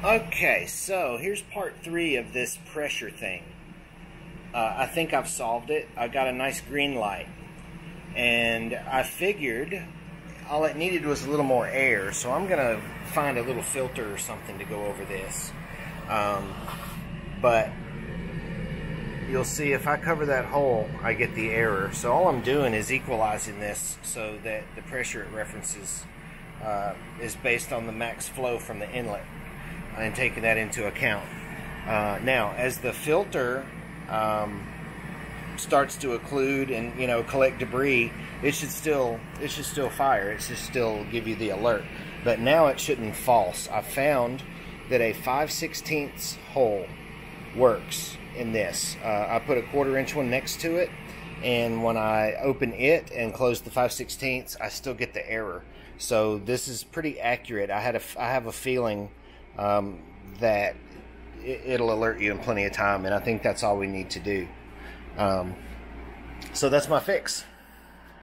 Okay, so here's part 3 of this pressure thing. I think I've solved it. I got a nice green light, and I figured all it needed was a little more air, so I'm gonna find a little filter or something to go over this. But you'll see if I cover that hole, I get the error. So all I'm doing is equalizing this so that the pressure it references is based on the max flow from the inlet, and taking that into account. Now, as the filter starts to occlude and collect debris, it should still fire. It should still give you the alert. But now it shouldn't false. I found that a 5/16 hole works in this. I put a 1/4 inch one next to it, and when I open it and close the 5/16, I still get the error. So this is pretty accurate. I have a feeling that it'll alert you in plenty of time, and I think that's all we need to do. So that's my fix.